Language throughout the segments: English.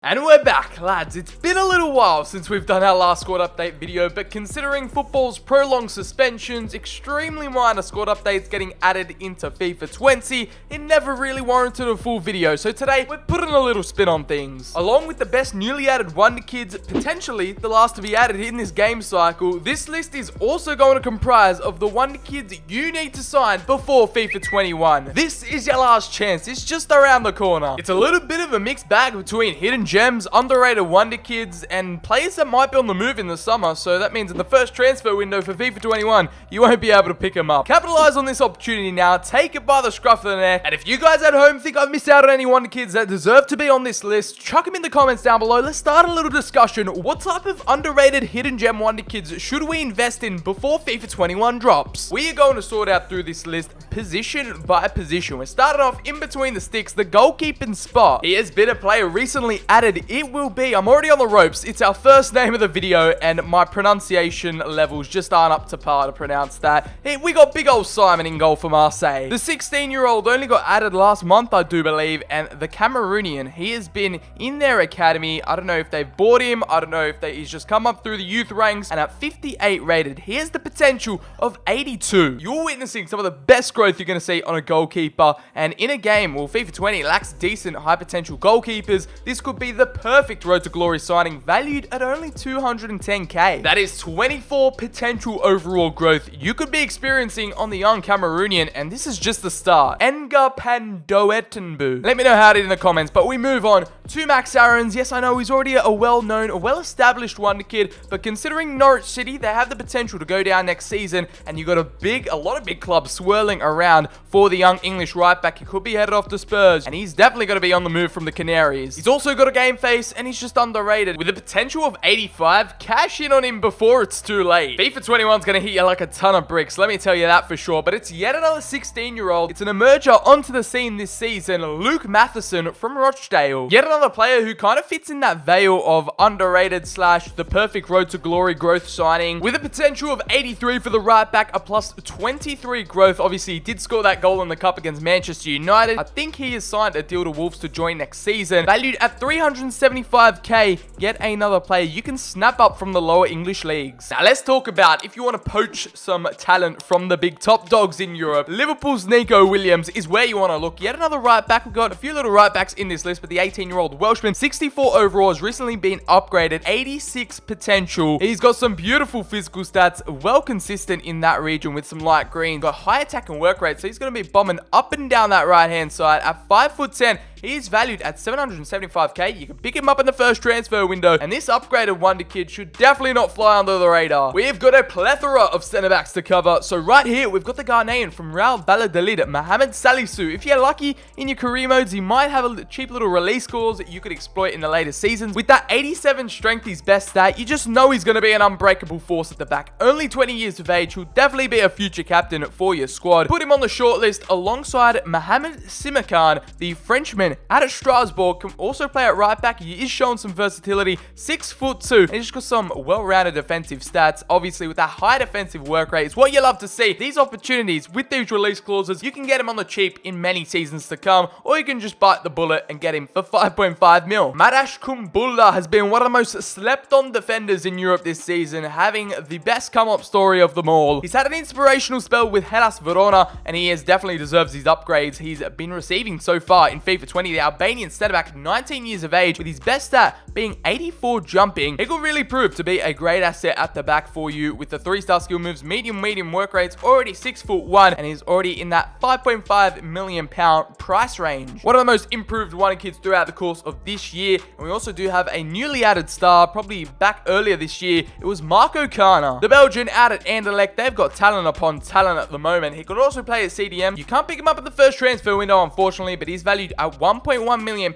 And we're back, lads. It's been a little while since we've done our last squad update video, but considering football's prolonged suspensions, extremely minor squad updates getting added into FIFA 20, it never really warranted a full video. So today, we're putting a little spin on things. Along with the best newly added Wonder Kids, potentially the last to be added in this game cycle, this list is also going to comprise of the Wonder Kids you need to sign before FIFA 21. This is your last chance. It's just around the corner. It's a little bit of a mixed bag between hidden gems, underrated Wonder Kids, and players that might be on the move in the summer, so that means in the first transfer window for FIFA 21, you won't be able to pick them up. Capitalize on this opportunity now, take it by the scruff of the neck, and if you guys at home think I've missed out on any Wonder Kids that deserve to be on this list, chuck them in the comments down below. Let's start a little discussion. What type of underrated hidden gem Wonder Kids should we invest in before FIFA 21 drops? We are going to sort out through this list position by position. We're starting off in between the sticks, the goalkeeping spot. He has been a player recently added. It will be, I'm already on the ropes. It's our first name of the video, and my pronunciation levels just aren't up to par to pronounce that. Hey, we got big old Simon in goal for Marseille. The 16-year-old only got added last month, I do believe, and the Cameroonian, he has been in their academy. I don't know if they've bought him. I don't know if he's just come up through the youth ranks, and at 58 rated, he has the potential of 82. You're witnessing some of the best growth you're going to see on a goalkeeper, and in a game, well, FIFA 20 lacks decent high potential goalkeepers. This could be the perfect road to glory signing, valued at only 210k. That is 24 potential overall growth you could be experiencing on the young Cameroonian, and this is just the start. Enga Pandoetenbu. Let me know how it is in the comments, but we move on to Max Aarons. Yes, I know he's already a well-known, a well-established Wonder Kid, but considering Norwich City, they have the potential to go down next season, and you got a lot of big clubs swirling around for the young English right back. He could be headed off to Spurs, and he's definitely going to be on the move from the Canaries. He's also got a game face, and he's just underrated. With a potential of 85, cash in on him before it's too late. FIFA 21 is going to hit you like a ton of bricks, let me tell you that for sure, but it's yet another 16-year-old. It's an emerger onto the scene this season, Luke Mathison from Rochdale. Yet another player who kind of fits in that veil of underrated / the perfect road to glory growth signing. With a potential of 83 for the right back, a plus 23 growth. Obviously, he did score that goal in the cup against Manchester United. I think he has signed a deal to Wolves to join next season. Valued at 375k, yet another player you can snap up from the lower English leagues. Now, let's talk about if you want to poach some talent from the big top dogs in Europe. Liverpool's Nico Williams is where you want to look. Yet another right back. We've got a few little right backs in this list, but the 18-year-old Welshman, 64 overall, has recently been upgraded, 86 potential. He's got some beautiful physical stats, well consistent in that region with some light green. Got high attack and work rate, so he's going to be bombing up and down that right-hand side. At 5'10", he is valued at 775k. You can pick him up in the first transfer window, and this upgraded Wonder Kid should definitely not fly under the radar. We've got a plethora of centre-backs to cover, so right here, we've got the Ghanaian from Real Valladolid, Mohamed Salisu. If you're lucky in your career modes, he might have a cheap little release clause that you could exploit in the later seasons. With that 87 strength, his best stat, you just know he's going to be an unbreakable force at the back. Only 20 years of age, he'll definitely be a future captain for your squad. Put him on the shortlist alongside Mohamed Simakan, the Frenchman out of Strasbourg, can also play at right back. He is showing some versatility, 6'2", and he's just got some well-rounded defensive stats. Obviously, with that high defensive work rate, it's what you love to see. These opportunities with these release clauses, you can get him on the cheap in many seasons to come, or you can just bite the bullet and get him for 5.5 mil. Madash Kumbula has been one of the most slept-on defenders in Europe this season, having the best come-up story of them all. He's had an inspirational spell with Hellas Verona, and he has definitely deserves these upgrades he's been receiving so far in FIFA 20. The Albanian centre-back, 19 years of age, with his best stat being 84 jumping. He could really prove to be a great asset at the back for you with the 3-star skill moves, medium work rates, already 6'1", and he's already in that £5.5 million price range. One of the most improved Wonder Kids throughout the course of this year, and we also do have a newly added star, probably back earlier this year. It was Marco Kana, the Belgian out at Anderlecht. They've got talent upon talent at the moment. He could also play at CDM. You can't pick him up at the first transfer window, unfortunately, but he's valued at £1.1 million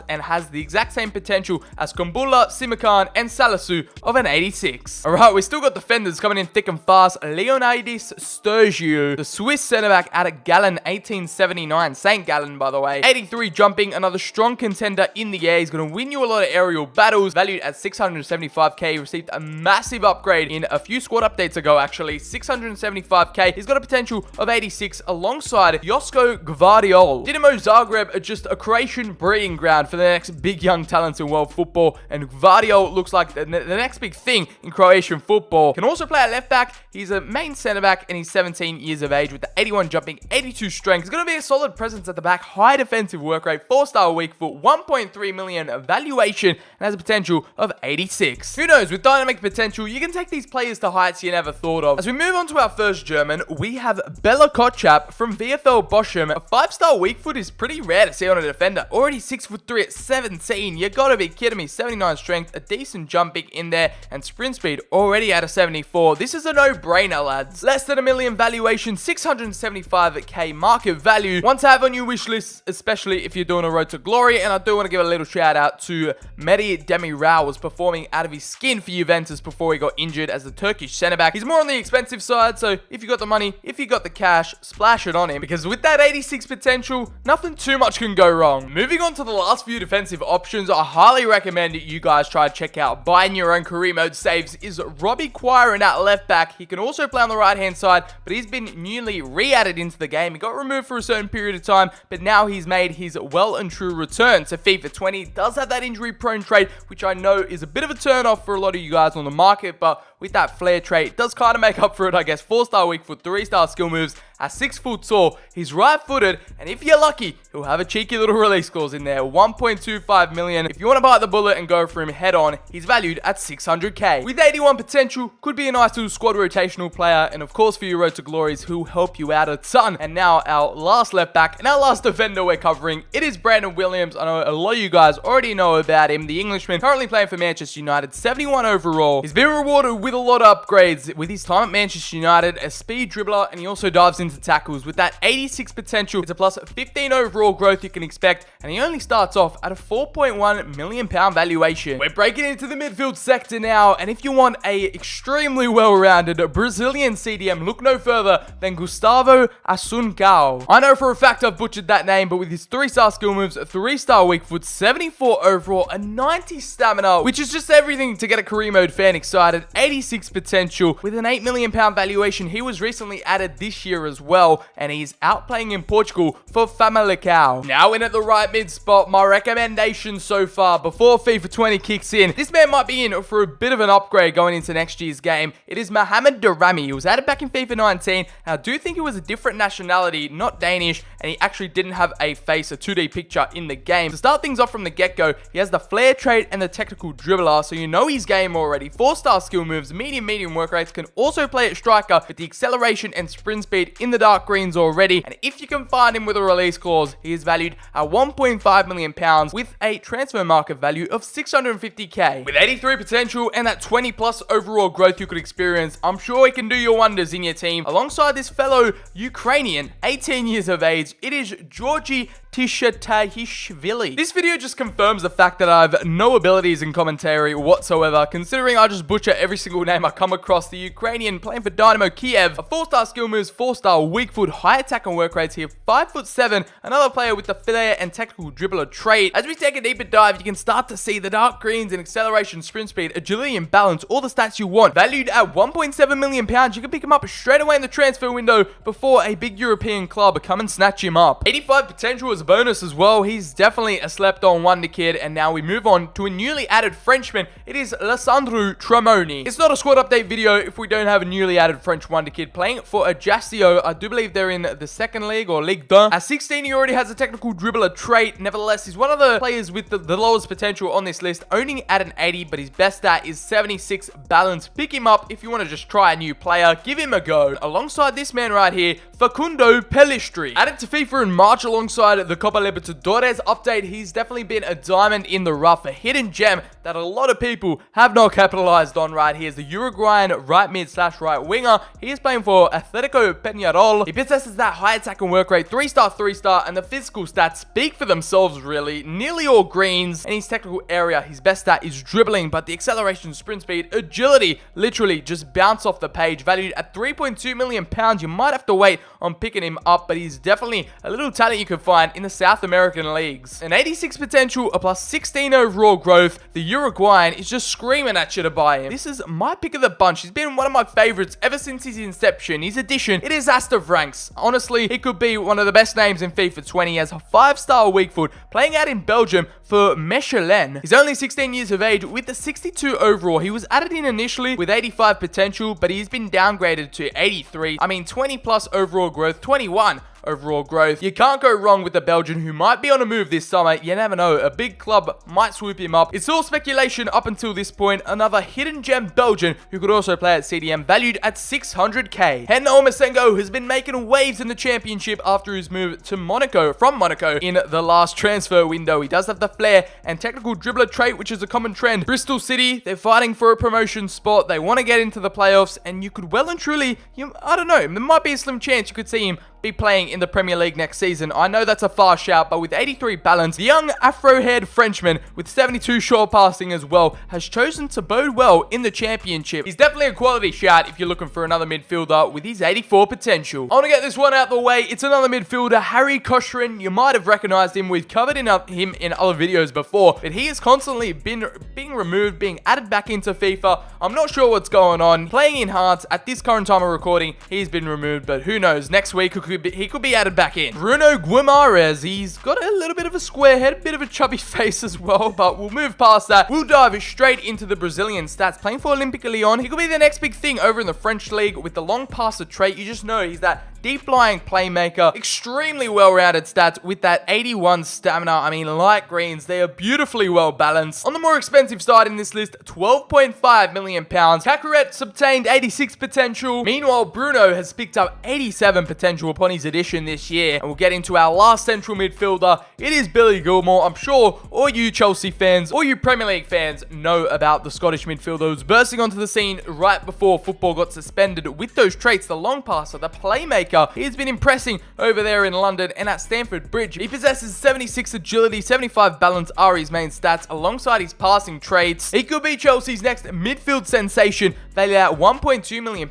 and has the exact same potential as Kumbula, Simakan, and Salisu of an 86. Alright, we still got defenders coming in thick and fast. Leonardis Sturgeon, the Swiss centre-back out of Gallen, 1879. St. Gallen, by the way. 83 jumping, another strong contender in the air. He's going to win you a lot of aerial battles. Valued at 675k. He received a massive upgrade in a few squad updates ago, actually. 675k. He's got a potential of 86 alongside Josko Gvardiol. Dinamo Zagreb are just across Croatian breeding ground for the next big young talents in world football, and Gvardio looks like the next big thing in Croatian football. Can also play at left back. He's a main centre back, and he's 17 years of age with the 81 jumping, 82 strength. He's going to be a solid presence at the back, high defensive work rate, 4-star weak foot, 1.3 million valuation, and has a potential of 86. Who knows, with dynamic potential, you can take these players to heights you never thought of. As we move on to our first German, we have Bela Kotchap from VfL Bochum. A 5-star weak foot is pretty rare to see on a defender. Already 6'3" at 17. You gotta be kidding me. 79 strength, a decent jump big in there, and sprint speed already at a 74. This is a no-brainer, lads. Less than $1 million valuation, 675k market value. One to have on your wish list, especially if you're doing a road to glory. And I do want to give a little shout out to Mehdi Demiral, was performing out of his skin for Juventus before he got injured as the Turkish centre back. He's more on the expensive side, so if you got the money, if you got the cash, splash it on him, because with that 86 potential, nothing too much can go wrong. Moving on to the last few defensive options, I highly recommend that you guys try to check out buying your own career mode saves, is Robbie Choir in at left back. He can also play on the right hand side, but he's been newly re-added into the game. He got removed for a certain period of time, but now he's made his well and true return to FIFA 20. Does have that injury prone trait, which I know is a bit of a turn off for a lot of you guys on the market, but with that flair trait, it does kind of make up for it, I guess. 4-star weak foot, 3-star skill moves, at 6 foot tall. He's right-footed, and if you're lucky, he'll have a cheeky little release clause in there. 1.25 million. If you want to bite the bullet and go for him head on, he's valued at 600k. With 81 potential, could be a nice little squad rotational player, and of course for your road to glories, who'll help you out a ton. And now our last left back and our last defender we're covering, it is Brandon Williams. I know a lot of you guys already know about him. The Englishman currently playing for Manchester United, 71 overall. He's been rewarded with a lot of upgrades with his time at Manchester United, a speed dribbler, and he also dives into tackles. With that 86 potential, it's a plus 15 overall growth you can expect, and he only starts off at a 4.1 million pound valuation. We're breaking into the midfield sector now, and if you want a extremely well-rounded Brazilian CDM, look no further than Gustavo Assuncao. I know for a fact I've butchered that name, but with his 3-star skill moves, 3-star weak foot, 74 overall, a 90 stamina, which is just everything to get a career mode fan excited. 86 potential with an 8 million pound valuation. He was recently added this year as well, and he's out playing in Portugal for Famalicão. Now in at the right mid spot, my recommendation so far before FIFA 20 kicks in, this man might be in for a bit of an upgrade going into next year's game. It is Mohamed Darami. He was added back in FIFA 19, and I do think it was a different nationality, not Danish, and he actually didn't have a face, a 2D picture in the game. To start things off from the get-go, he has the flair trait and the technical dribbler, so you know his game already. 4-star skill moves, medium work rates, can also play at striker with the acceleration and sprint speed in the dark greens already, and if you can find him with a release clause, he is valued at 1.5 million pounds with a transfer market value of 650k. With 83 potential and that 20 plus overall growth you could experience, I'm sure he can do your wonders in your team. Alongside this fellow Ukrainian, 18 years of age, it is Georgi Tishatahishvili. This video just confirms the fact that I have no abilities in commentary whatsoever, considering I just butcher every single name I come across. The Ukrainian playing for Dynamo Kiev, a 4-star skill moves, 4-star weak foot, high attack and work rates here, 5'7", another player with the flair and technical dribbler trait. As we take a deeper dive, you can start to see the dark greens and acceleration, sprint speed, agility and balance, all the stats you want. Valued at 1.7 million pounds, you can pick him up straight away in the transfer window before a big European club come and snatch him up. 85 potential is a bonus as well. He's definitely a slept-on wonder kid, and now we move on to a newly added Frenchman. It is Lasandro Tremoni. It's not a squad update video if we don't have a newly added French wonder kid playing for Ajaccio. I do believe they're in the second league or Ligue 1. At 16, he already has a technical dribbler trait. Nevertheless, he's one of the players with the lowest potential on this list, owning at an 80, but his best stat is 76 balance. Pick him up if you want to just try a new player. Give him a go. Alongside this man right here, Facundo Pellistri. Added to FIFA in March alongside the Copa Libertadores update, he's definitely been a diamond in the rough, a hidden gem that a lot of people have not capitalized on right here. Is the Uruguayan right mid / right winger. He is playing for Atletico Peñarol. He possesses that high attack and work rate, 3-star, and the physical stats speak for themselves really. Nearly all greens. In his technical area, his best stat is dribbling, but the acceleration, sprint speed, agility literally just bounce off the page. Valued at 3.2 million pounds. You might have to wait on picking him up, but he's definitely a little talent you can find in the South American leagues. An 86 potential, a plus 16 overall growth. The Uruguayan is just screaming at you to buy him. This is my pick of the bunch. He's been one of my favorites ever since his inception. His addition, it is Astor ranks. Honestly, he could be one of the best names in FIFA 20 as a 5-star weak foot, playing out in Belgium for Mechelen. He's only 16 years of age with a 62 overall. He was added in initially with 85 potential, but he's been downgraded to 83. I mean, 20 plus overall growth, 21 overall growth. You can't go wrong with the Belgian, who might be on a move this summer. You never know. A big club might swoop him up. It's all speculation up until this point. Another hidden gem Belgian who could also play at CDM, valued at 600k. Hen Omasengo has been making waves in the championship after his move to Monaco, from Monaco in the last transfer window. He does have the flair and technical dribbler trait, which is a common trend. Bristol City, they're fighting for a promotion spot. They want to get into the playoffs, and you could well and truly, I don't know, there might be a slim chance you could see him be playing in the Premier League next season. I know that's a far shout, but with 83 balance, the young Afro-haired Frenchman with 72 short passing as well has chosen to bode well in the championship. He's definitely a quality shout if you're looking for another midfielder with his 84 potential. I want to get this one out the way. It's another midfielder, Harry Kaushrin. You might have recognized him. We've covered him in other videos before, but he has constantly been being removed, being added back into FIFA. I'm not sure what's going on. Playing in Hearts at this current time of recording, he's been removed, but who knows? Next week, he could be added back in. Bruno Guimaraes, he's got a little bit of a square head, a bit of a chubby face as well, but we'll move past that. We'll dive straight into the Brazilian stats. Playing for Olympique Lyon, he could be the next big thing over in the French league with the long passer trait. You just know he's that deep-lying playmaker. Extremely well-rounded stats with that 81 stamina. I mean, light greens, they are beautifully well-balanced. On the more expensive side in this list, £12.5 million. Cacaret's obtained 86 potential. Meanwhile, Bruno has picked up 87 potential upon his addition this year. And we'll get into our last central midfielder. It is Billy Gilmore. I'm sure all you Chelsea fans, all you Premier League fans know about the Scottish midfielder who's bursting onto the scene right before football got suspended with those traits, the long passer, the playmaker. He's been impressing over there in London and at Stamford Bridge. He possesses 76 agility, 75 balance are his main stats alongside his passing traits. He could be Chelsea's next midfield sensation, valued at £1.2 million.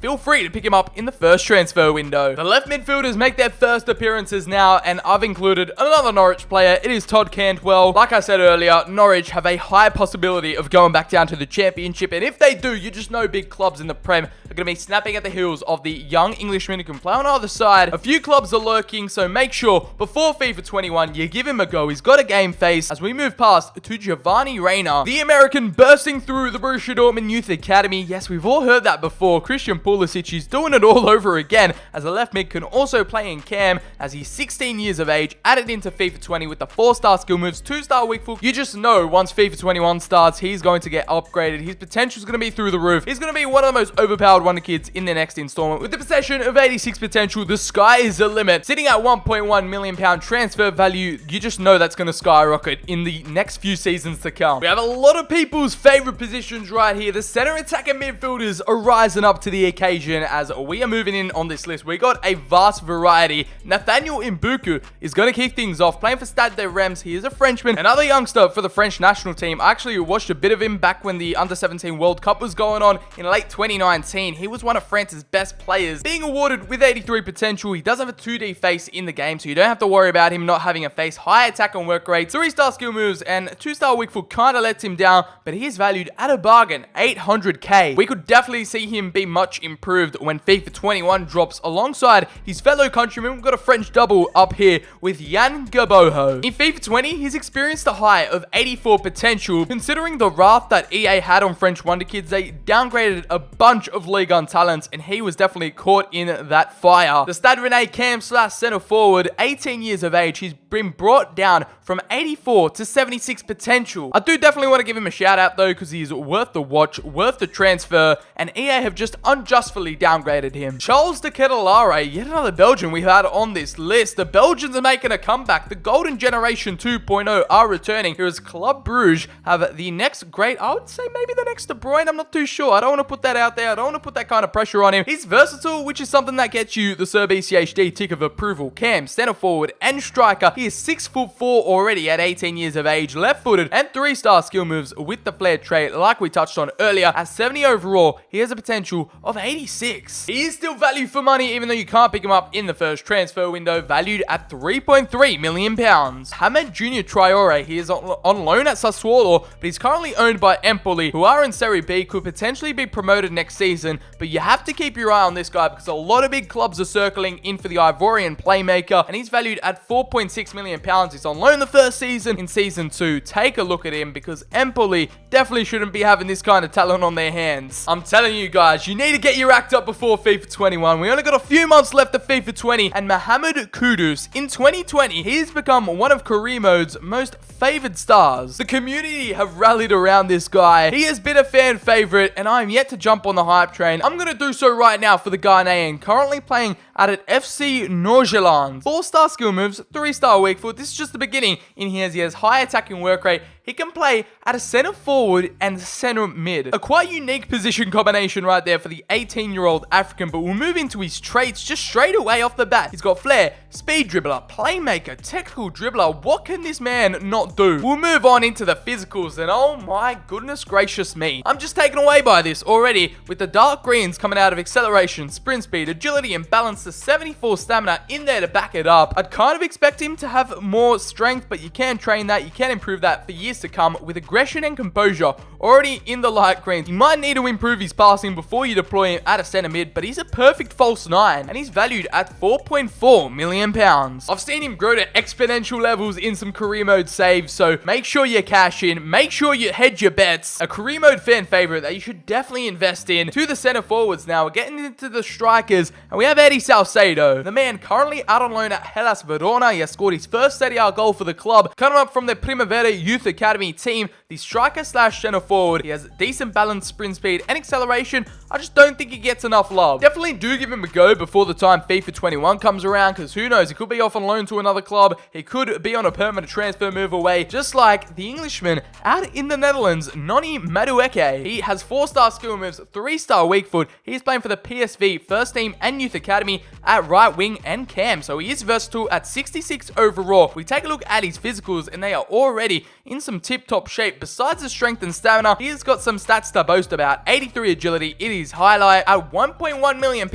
Feel free to pick him up in the first transfer window. The left midfielders make their first appearances now, and I've included another Norwich player. It is Todd Cantwell. Like I said earlier, Norwich have a high possibility of going back down to the championship, and if they do, you just know big clubs in the Prem are going to be snapping at the heels of the young Englishman who can play on either side. A few clubs are lurking, so make sure before FIFA 21 you give him a go. He's got a game face. As we move past to Giovanni Rayner, the American bursting through the Borussia Dortmund Youth Academy. Yes, we've all heard that before. Christian Pulisic is doing it all over again, as a left mid can also play in cam, as he's 16 years of age, added into FIFA 20 with the 4-star skill moves, 2-star weak foot. You just know once FIFA 21 starts, he's going to get upgraded. His potential is going to be through the roof. He's going to be one of the most overpowered wonder kids in the next installment. With the possession of 86 potential, the sky is the limit. Sitting at £1.1 million transfer value, you just know that's going to skyrocket in the next few seasons to come. We have a lot of people's favorite positions right here. The center attacker midfielders are rising up to the occasion as we are moving in on this list. We got a vast variety. Nathaniel Buku is going to kick things off, playing for Stade de Reims. He is a Frenchman, another youngster for the French national team. I actually watched a bit of him back when the Under-17 World Cup was going on in late 2019. He was one of France's best players, being awarded with 83 potential. He does have a 2D face in the game, so you don't have to worry about him not having a face. High attack and work rate, 3-star skill moves, and 2-star weak foot kind of lets him down, but he is valued at a bargain, 800k. We could definitely see him be much improved when FIFA 21 drops alongside his fellow countrymen. We've got a French double up here with Yann Gabojo. In FIFA 20, he's experienced a high of 84 potential. Considering the wrath that EA had on French Wonder Kids, they downgraded a bunch of Ligue 1 talents, and he was definitely caught in that fire. The Stade Rennais cam / center forward, 18 years of age, he's been brought down from 84 to 76 potential. I do definitely want to give him a shout out though, because he's worth the watch, worth the transfer, and EA have just unjustly downgraded him. Charles de Catalara, yet another Belgian we had on this list. The Belgians are making a comeback. The Golden Generation 2.0 are returning. Here is Club Brugge have the next great, I would say maybe the next De Bruyne. I'm not too sure. I don't want to put that out there. I don't want to put that kind of pressure on him. He's versatile, which is something that gets you the Sir BCHD tick of approval. Cam, center forward, and striker. He He is 6'4" already at 18 years of age, left-footed, and 3-star skill moves with the flair trait like we touched on earlier. At 70 overall, he has a potential of 86. He is still value for money even though you can't pick him up in the first transfer window, valued at £3.3 million. Mohamed Junior Traore, he is on loan at Sassuolo, but he's currently owned by Empoli, who are in Serie B, could potentially be promoted next season, but you have to keep your eye on this guy because a lot of big clubs are circling in for the Ivorian playmaker, and he's valued at £4.6 million. He's on loan the first season. In season 2, take a look at him because Empoli definitely shouldn't be having this kind of talent on their hands. I'm telling you guys, you need to get your act up before FIFA 21. We only got a few months left of FIFA 20, and Mohammed Kudus, in 2020, he's become one of career mode's most favored stars. The community have rallied around this guy. He has been a fan favorite, and I'm yet to jump on the hype train. I'm going to do so right now for the Ghanaian, currently playing at FC Norgeland. 4-star skill moves, 3-star weak foot. This is just the beginning. In here, he has high attacking work rate. He can play at a center forward and center mid. A quite unique position combination right there for the 18-year-old African, but we'll move into his traits just straight away off the bat. He's got flair, speed dribbler, playmaker, technical dribbler. What can this man not do? We'll move on into the physicals, and oh my goodness gracious me. I'm just taken away by this already with the dark greens coming out of acceleration, sprint speed, agility, and balance to 74 stamina in there to back it up. I'd kind of expect him to have more strength, but you can train that, you can improve that for years to come with aggression and composure already in the light greens. You might need to improve his passing before you deploy him at a center mid, but he's a perfect false 9 and he's valued at £4.4 million. I've seen him grow to exponential levels in some career mode saves, so make sure you cash in, make sure you hedge your bets. A career mode fan favorite that you should definitely invest in. To the center forwards now, we're getting into the strikers, and we have Eddie Salcedo. The man currently out on loan at Hellas Verona. He has scored his first Serie A goal for the club, coming up from the Primavera Youth Academy team. The striker slash center forward. He has decent balance, sprint speed, and acceleration. I just don't think he gets enough love. Definitely do give him a go before the time FIFA 21 comes around, because who knows, he could be off on loan to another club. He could be on a permanent transfer move away, just like the Englishman out in the Netherlands, Noni Madueke. He has 4-star skill moves, 3-star weak foot. He's playing for the PSV first team and youth academy at right wing and cam, so he is versatile at 66 overall. We take a look at his physicals, and they are already in some tip-top shape. Besides the strength and stamina, he has got some stats to boast about. 83 agility, it is highlight. At £1.1 million,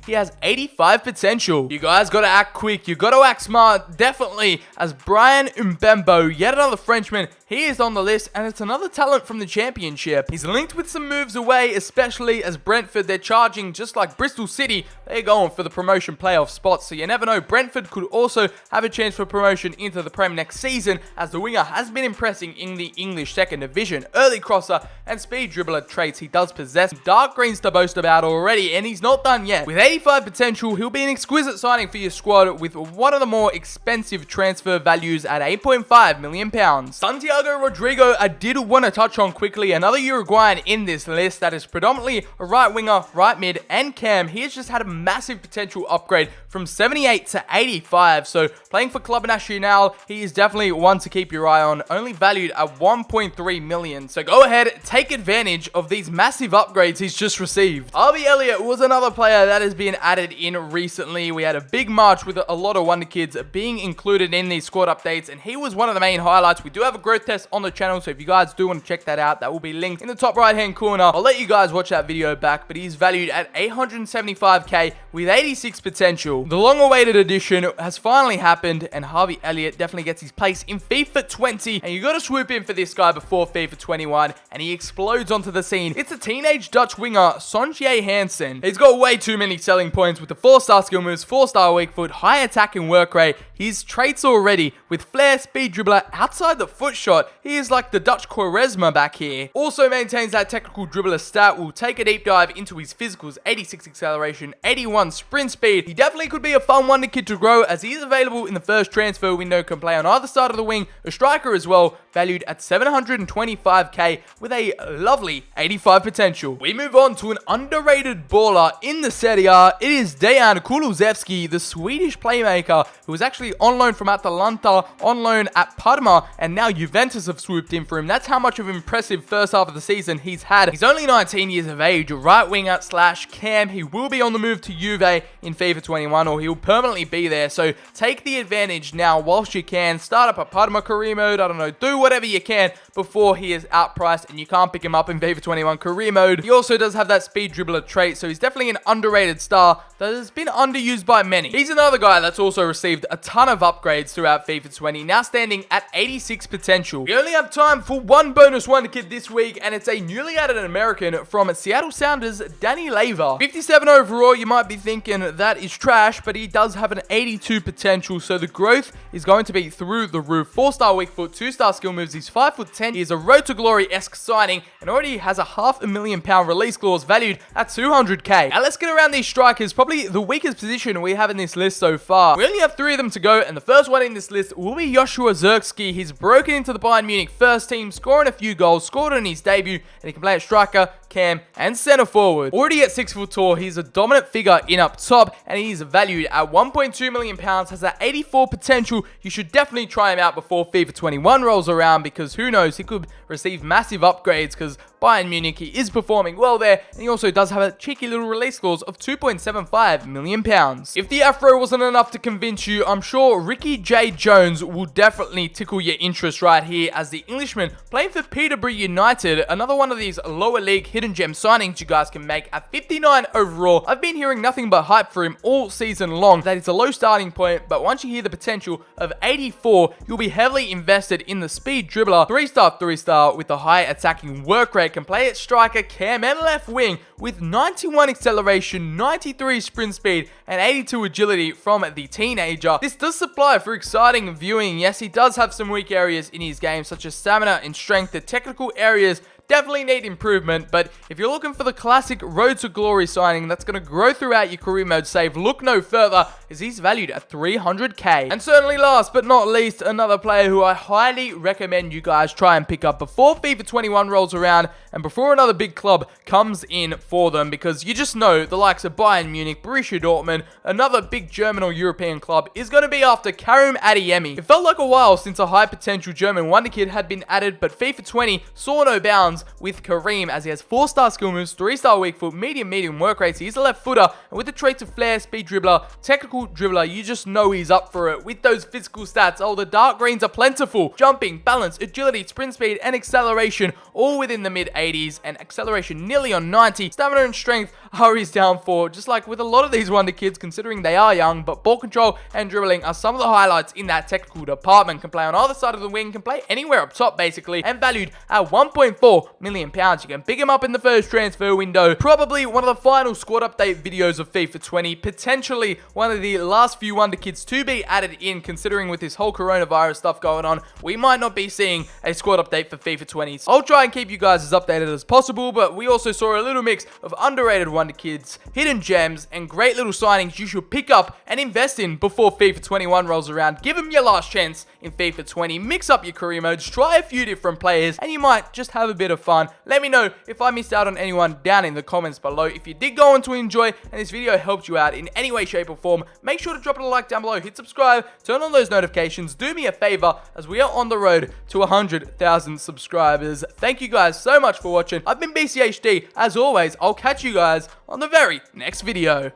he has 85 potential. You guys gotta act quick, you gotta act smart, definitely, as Brian Umbembo, yet another Frenchman, he is on the list, and it's another talent from the championship. He's linked with some moves away, especially as Brentford, they're charging just like Bristol City. They're going for the promotion playoff spots, so you never know. Brentford could also have a chance for promotion into the Prem next season, as the winger has been impressing in the English second division. Early crosser and speed dribbler traits he does possess. Dark greens to boast about already, and he's not done yet. With 85 potential, he'll be an exquisite signing for your squad with one of the more expensive transfer values at £8.5 million. Santiago Rodrigo, I did want to touch on quickly. Another Uruguayan in this list that is predominantly a right winger, right mid, and cam. He has just had a massive potential upgrade from 78 to 85. So playing for Club Nacional, he is definitely one to keep your eye on. Only valued at 1.3 million. So go ahead, take advantage of these massive upgrades he's just received. Harvey Elliott was another player that has been added in recently. We had a big march with a lot of Wonder Kids being included in these squad updates, and he was one of the main highlights. We do have a growth test on the channel, so if you guys do want to check that out, that will be linked in the top right hand corner. I'll let you guys watch that video back, but he's valued at 875k with 86 potential. The long awaited addition has finally happened, and Harvey Elliott definitely gets his place in FIFA 20, and you got to swoop in for this guy before FIFA 21, and he explodes onto the scene. It's a teenage Dutch winger, Sanjay Hansen. He's got way too many selling points with the 4-star skill moves, 4-star weak foot, high attacking work rate. His traits already with flair, speed dribbler, outside the foot shot. He is like the Dutch Quaresma back here. Also maintains that technical dribbler stat. We'll take a deep dive into his physicals, 86 acceleration, 81 sprint speed. He definitely could be a fun wonder kid to grow, as he is available in the first transfer window, can play on either side of the wing, a striker as well, valued at 725k with a lovely 85 potential. We move on to an underrated baller in the Serie A. It is Dejan Kulusevski, the Swedish playmaker, who was actually on loan from Atalanta, on loan at Parma, and now Juventus Juventus have swooped in for him. That's how much of an impressive first half of the season he's had. He's only 19 years of age, right winger / cam. He will be on the move to Juve in FIFA 21, or he'll permanently be there. So take the advantage now whilst you can. Start up a Padma career mode. I don't know, do whatever you can before he is outpriced and you can't pick him up in FIFA 21 career mode. He also does have that speed dribbler trait, so he's definitely an underrated star that has been underused by many. He's another guy that's also received a ton of upgrades throughout FIFA 20, now standing at 86 potential. We only have time for one bonus wonder kid this week, and it's a newly added American from Seattle Sounders, Danny Leyva. 57 overall, you might be thinking that is trash, but he does have an 82 potential, so the growth is going to be through the roof. 4-star weak foot, 2-star skill moves, he's 5'10", he is a Road to Glory-esque signing, and already has a £500,000 release clause valued at 200k. Now let's get around these strikers, probably the weakest position we have in this list so far. We only have 3 of them to go, and the first one in this list will be Joshua Zirkzee. He's broken into the Bayern Munich first team, scoring a few goals, scored on his debut, and he can play at striker, cam, and centre forward. Already at 6 foot tall, he's a dominant figure in up top, and he's valued at £1.2 million, has that 84 potential. You should definitely try him out before FIFA 21 rolls around, because who knows, he could receive massive upgrades, because Bayern Munich, he is performing well there, and he also does have a cheeky little release clause of £2.75 million. If the afro wasn't enough to convince you, I'm sure Ricky J. Jones will definitely tickle your interest right here, as the Englishman playing for Peterborough United, another one of these lower league hidden gem signings you guys can make at 59 overall. I've been hearing nothing but hype for him all season long. That is a low starting point, but once you hear the potential of 84, you'll be heavily invested in the speed dribbler. 3-star with a high attacking work rate, can play at striker, cam, and left wing with 91 acceleration, 93 sprint speed, and 82 agility from the teenager. This does supply for exciting viewing. Yes, he does have some weak areas in his game, such as stamina and strength. The technical areas definitely need improvement, but if you're looking for the classic Road to Glory signing that's going to grow throughout your career mode save, look no further, as he's valued at 300k. And certainly last but not least, another player who I highly recommend you guys try and pick up before FIFA 21 rolls around and before another big club comes in for them, because you just know the likes of Bayern Munich, Borussia Dortmund, another big German or European club is going to be after Karim Adeyemi. It felt like a while since a high potential German wonder kid had been added, but FIFA 20 saw no bounds with Karim, as he has 4-star skill moves, 3-star weak foot, medium work rates. He's a left footer, and with the traits of flair, speed dribbler, technical dribbler, you just know he's up for it. With those physical stats, oh, the dark greens are plentiful. Jumping, balance, agility, sprint speed, and acceleration, all within the mid-80s, and acceleration nearly on 90. Stamina and strength are his downfall, just like with a lot of these wonder kids, considering they are young, but ball control and dribbling are some of the highlights in that technical department. Can play on either side of the wing, can play anywhere up top basically, and valued at £1.4 million. You can pick him up in the first transfer window. Probably one of the final squad update videos of FIFA 20, potentially one of the last few wonder kids to be added in, considering with this whole coronavirus stuff going on, we might not be seeing a squad update for FIFA 20. So I'll try and keep you guys as updated as possible, but we also saw a little mix of underrated wonder kids, hidden gems, and great little signings you should pick up and invest in before FIFA 21 rolls around. Give them your last chance in FIFA 20, mix up your career modes, try a few different players, and you might just have a bit of fun. Let me know if I missed out on anyone down in the comments below. If you did go on to enjoy and this video helped you out in any way, shape, or form, make sure to drop it a like down below, hit subscribe, turn on those notifications, do me a favor, as we are on the road to 100,000 subscribers. Thank you guys so much for watching. I've been BCHD. As always, I'll catch you guys on the very next video.